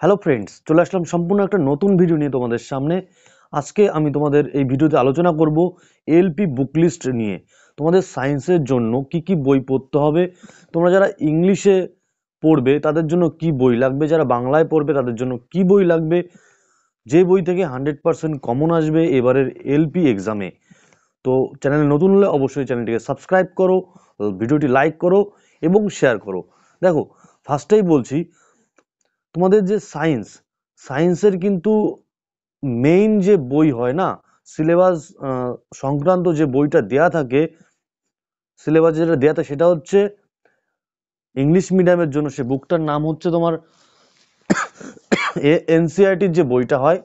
Hello friends, চলে আসলাম সম্পূর্ণ একটা নতুন ভিডিও নিয়ে তোমাদের সামনে। আজকে আমি তোমাদের এই ভিডিওতে আলোচনা করব এলপি বুক লিস্ট নিয়ে। তোমাদের সায়েন্সের জন্য কি কি বই পড়তে হবে, তোমরা যারা ইংলিশে পড়বে তাদের জন্য কি বই লাগবে, যারা বাংলায় পড়বে তাদের জন্য কি বই লাগবে, যে বই থেকে 100% কমন আসবে এবারের এলপি এক্সামে। তো চ্যানেলে নতুন হলে অবশ্যই চ্যানেলটিকে সাবস্ক্রাইব করো, ভিডিওটি লাইক করো এবং শেয়ার করো। দেখো, ফার্স্টেই বলছি, তোমাদের যে সায়েন্সের কিন্তু মেইন যে বই হয় না, সিলেবাস সংক্রান্ত যে বইটা দেয়া থাকে, সিলেবাস যেটা দেয়া থাকে সেটা হচ্ছে ইংলিশ মিডিয়ামের জন্য। সে বুকটার নাম হচ্ছে তোমার এনসিইআরটির যে বইটা হয়,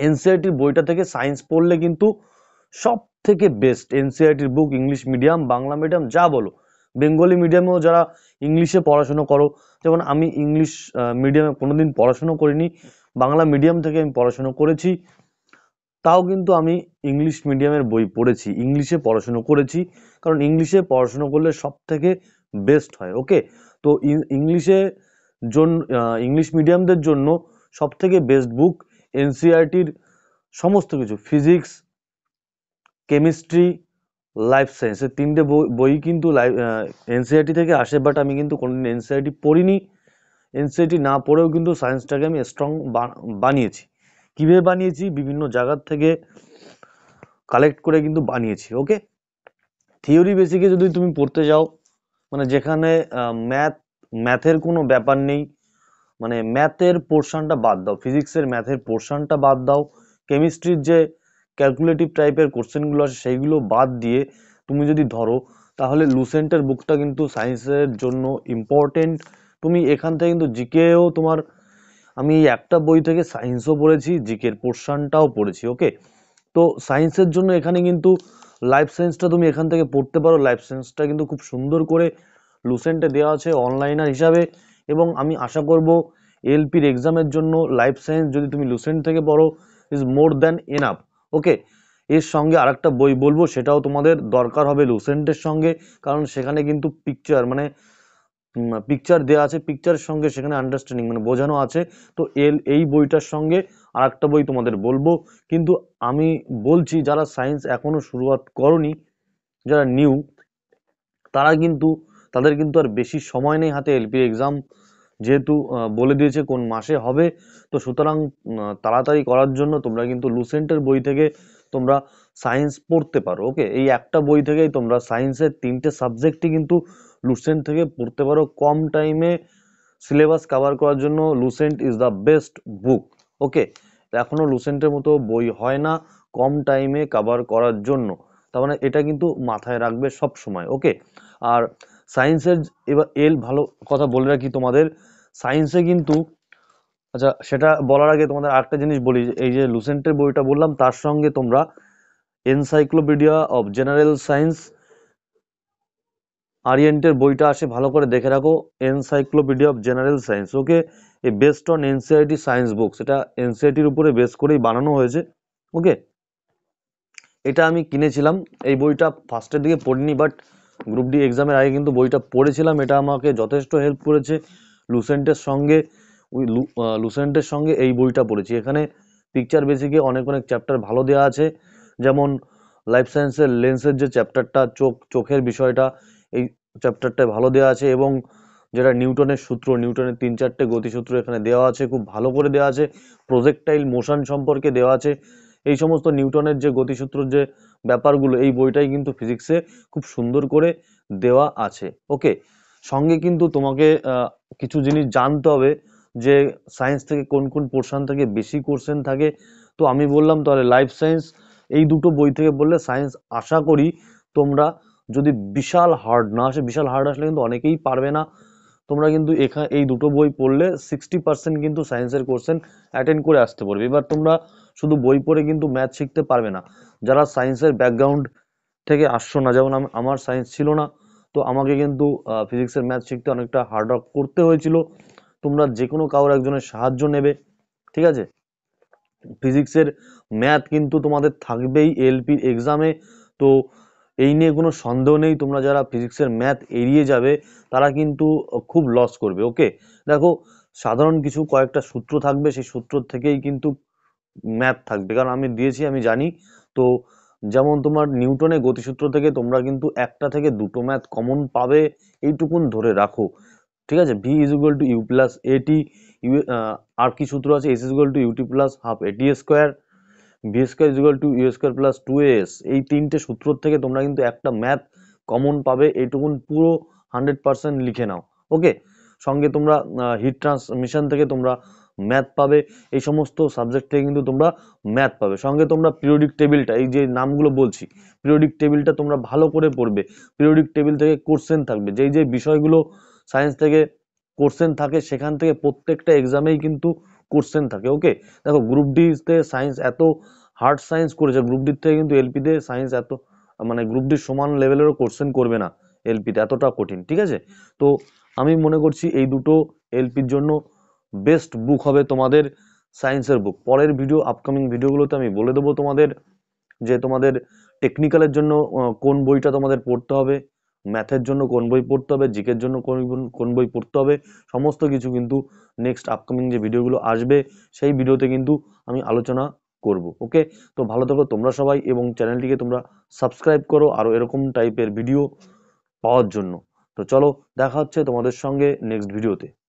এনসিইআরটির বইটা থেকে সায়েন্স পড়লে কিন্তু সব থেকে বেস্ট এনসিইআরটির বুক। ইংলিশ মিডিয়াম, বাংলা মিডিয়াম যা বলো, বেঙ্গলি মিডিয়ামেও যারা ইংলিশে পড়াশোনা করো, যেমন আমি ইংলিশ মিডিয়ামে কোনোদিন পড়াশোনা করিনি, বাংলা মিডিয়াম থেকে আমি পড়াশোনা করেছি, তাও কিন্তু আমি ইংলিশ মিডিয়ামের বই পড়েছি, ইংলিশে পড়াশোনা করেছি, কারণ ইংলিশে পড়াশোনা করলে সব থেকে বেস্ট হয়। ওকে, তো ইংলিশে জন্য ইংলিশ মিডিয়ামদের জন্য সব থেকে বেস্ট বুক এনসিইআরটির সমস্ত কিছু, ফিজিক্স, কেমিস্ট্রি, লাইফ সায়েন্স, এই তিনটে বই কিন্তু এনসিইআরটি থেকে আসে। বাট আমি কিন্তু কোনোদিন এনসিইআরটি পড়িনি, এনসিইআরটি না পড়েও কিন্তু সায়েন্সটাকে আমি স্ট্রং বানিয়েছি। কিভাবে বানিয়েছি? বিভিন্ন জায়গার থেকে কালেক্ট করে কিন্তু বানিয়েছি। ওকে, থিওরি বেসিকে যদি তুমি পড়তে যাও, মানে যেখানে ম্যাথের কোনো ব্যাপার নেই, মানে ম্যাথের পোর্শনটা বাদ দাও, ফিজিক্সের ম্যাথের পোর্শনটা বাদ দাও, কেমিস্ট্রির যে ক্যালকুলেটিভ টাইপের কোশ্চেনগুলো আছে সেইগুলো বাদ দিয়ে তুমি যদি ধরো, তাহলে লুসেন্টের বুকটা কিন্তু সায়েন্সের জন্য ইম্পর্টেন্ট। তুমি এখান থেকে কিন্তু জিকেও তোমার, আমি একটা বই থেকে সায়েন্সও পড়েছি, জিকের পোর্শনটাও পড়েছি। ওকে, তো সায়েন্সের জন্য এখানে কিন্তু লাইফ সায়েন্সটা তুমি এখান থেকে পড়তে পারো। লাইফ সায়েন্সটা কিন্তু খুব সুন্দর করে লুসেন্টে দেওয়া আছে অনলাইনার হিসাবে, এবং আমি আশা করব এলপির এক্সামের জন্য লাইফ সায়েন্স যদি তুমি লুসেন্ট থেকে পড়ো, ইজ মোর দ্যান এনাফ। ওকে, এর সঙ্গে আরেকটা বই বলবো, সেটাও তোমাদের দরকার হবে লুসেন্টের সঙ্গে, কারণ সেখানে কিন্তু পিকচার, মানে পিকচার দেওয়া আছে, পিকচারের সঙ্গে সেখানে আন্ডারস্ট্যান্ডিং মানে বোঝানো আছে। তো এই বইটার সঙ্গে আর একটা বই তোমাদের বলবো। কিন্তু আমি বলছি, যারা সায়েন্স এখনো শুরুয়াত করনি, যারা নিউ, তারা কিন্তু, তাদের কিন্তু আর বেশি সময় নেই হাতে। এলপি এক্সাম যেহেতু বলে দিয়েছে কোন মাসে হবে, তো সুতরাং তাড়াতাড়ি করার জন্য তোমরা কিন্তু লুসেন্টের বই থেকে তোমরা সায়েন্স পড়তে পারো। ওকে, এই একটা বই থেকেই তোমরা সায়েন্সের তিনটে সাবজেক্টই কিন্তু লুসেন্ট থেকে পড়তে পারো কম টাইমে। সিলেবাস কভার করার জন্য Lucent is the best book. Okay, এখনো লুসেন্টের মতো বই হয় না কম টাইমে কভার করার জন্য, তার মানে এটা কিন্তু মাথায় রাখবে সব সময়। ওকে, আর সায়েন্সের, এবার ভালো কথা বলে রাখি তোমাদের, সায়েন্সে কিন্তু, আচ্ছা সেটা বলার আগে তোমাদের আরেকটা জিনিস বলি, এই যে লুসেন্টের বইটা বললাম, তার সঙ্গে তোমরা এনসাইক্লোপিডিয়া অফ জেনারেল সায়েন্স আরিয়েন্টের বইটা আসে, ভালো করে দেখে রাখো, এনসাইক্লোপিডিয়া অফ জেনারেল সায়েন্স। ওকে, এই বেসড অন এনসিইআরটি সায়েন্স বুক, সেটা এনসিইআরটির উপরে বেস করেই বানানো হয়েছে। ওকে, এটা আমি কিনেছিলাম, এই বইটা ফার্স্টের দিকে পড়িনি, বাট গ্রুপ ডি এক্সামের আগে কিন্তু বইটা পড়েছিলাম, এটা আমাকে যথেষ্ট হেল্প করেছে। লুসেন্টের সঙ্গে লুসেন্টের সঙ্গে এই বইটা পড়েছি। এখানে পিকচার বেসিকে অনেক অনেক চ্যাপ্টার ভালো দেওয়া আছে, যেমন লাইফ সায়েন্সের লেন্সের যে চ্যাপ্টারটা, চোখের বিষয়টা, এই চ্যাপ্টারটায় ভালো দেওয়া আছে, এবং যেটা নিউটনের সূত্র, নিউটনের 3-4টে গতিসূত্র এখানে দেওয়া আছে, খুব ভালো করে দেওয়া আছে। প্রজেক্টাইল মোশন সম্পর্কে দেওয়া আছে, এই সমস্ত নিউটনের যে গতিসূত্র যে ব্যাপারগুলো, এই বইটাই কিন্তু ফিজিক্সে খুব সুন্দর করে দেওয়া আছে। ওকে, সঙ্গে কিন্তু তোমাকে কিছু জিনিস জানতে হবে, যে সায়েন্স থেকে কোন কোন পোর্শন থেকে বেশি কোশ্চেন থাকে। তো আমি বললাম, তাহলে লাইফ সায়েন্স, এই দুটো বই থেকে বললে সায়েন্স আশা করি তোমরা, যদি বিশাল হার্ড না আসে, বিশাল হার্ড আসলে কিন্তু অনেকেই পারবে না, তোমরা কিন্তু এখানে এই দুটো বই পড়লে 60% কিন্তু সায়েন্সের কোশ্চেন অ্যাটেন্ড করে আসতে পারবে। এবার তোমরা শুধু বই পড়ে কিন্তু ম্যাথ শিখতে পারবে না, যারা সায়েন্সের ব্যাকগ্রাউন্ড থেকে আসছো না, যেমন আমার সায়েন্স ছিল না, তো আমাকে কিন্তু ফিজিক্সের ম্যাথ শিখতে অনেকটা হার্ড ওয়ার্ক করতে হয়েছিল। তোমরা যে কোনো কারোর একজনের সাহায্য নেবে, ঠিক আছে? ফিজিক্সের ম্যাথ কিন্তু তোমাদের থাকবেই এলপির এক্সামে, তো এই নিয়ে কোনো সন্দেহ নেই। তোমরা যারা ফিজিক্সের ম্যাথ এড়িয়ে যাবে, তারা কিন্তু খুব লস করবে। ওকে, দেখো, সাধারণ কিছু কয়েকটা সূত্র থাকবে, সেই সূত্র থেকেই কিন্তু ম্যাথ থাকবে, কারণ আমি দিয়েছি, আমি জানি। তো যেমন তোমার নিউটনের গতিসূত্র থেকে তোমরা কিন্তু একটা থেকে দুটো ম্যাথ কমন পাবে, এইটুকুন ধরে রাখো। ঠিক আছে, v is equal to u plus a t, u আর কি সূত্র আছে, s is equal to u t plus half a t square, v square is equal to u square plus two s. এই তিনটে সূত্র থেকে তোমরা কিন্তু একটা ম্যাথ কমন পাবে, এইটুকুন পুরো 100% লিখে নাও। ওকে, সঙ্গে তোমরা হিট ট্রান্সমিশন থেকে তোমরা ম্যাথ পাবে, এই সমস্ত সাবজেক্ট থেকে কিন্তু তোমরা ম্যাথ পাবে। সঙ্গে তোমরা পিরিয়ডিক টেবিলটা, এই যে নামগুলো বলছি, পিরিয়ডিক টেবিলটা তোমরা ভালো করে পড়বে। পিরিয়ডিক টেবিল থেকে কোশ্চেন থাকবে, যেই যে বিষয়গুলো সায়েন্স থেকে কোশ্চেন থাকে সেখান থেকে প্রত্যেকটা এক্সামেই কিন্তু কোশ্চেন থাকে। ওকে, দেখো গ্রুপ ডি তে সায়েন্স এত হার্ড সায়েন্স করেছে, গ্রুপ ডি থেকে কিন্তু এলপি তে সায়েন্স এত, মানে গ্রুপ ডির সমান লেভেলেরও কোশ্চেন করবে না এলপিতে, এতটা কঠিন। ঠিক আছে, তো আমি মনে করছি এই দুটো এলপির জন্য বেস্ট বুক হবে তোমাদের সায়েন্সের বুক। পরের ভিডিও, আপকামিং ভিডিওগুলোতে আমি বলে দেবো তোমাদের যে তোমাদের টেকনিক্যালের জন্য কোন বইটা তোমাদের পড়তে হবে, ম্যাথের জন্য কোন বই পড়তে হবে, জিকের জন্য কোন বই পড়তে হবে, সমস্ত কিছু কিন্তু নেক্সট আপকামিং যে ভিডিওগুলো আসবে সেই ভিডিওতে কিন্তু আমি আলোচনা করব। ওকে, তো ভালো থেকো তোমরা সবাই, এবং চ্যানেলটিকে তোমরা সাবস্ক্রাইব করো আরো এরকম টাইপের ভিডিও পাওয়ার জন্য। তো চলো, দেখা হচ্ছে তোমাদের সঙ্গে নেক্সট ভিডিওতে।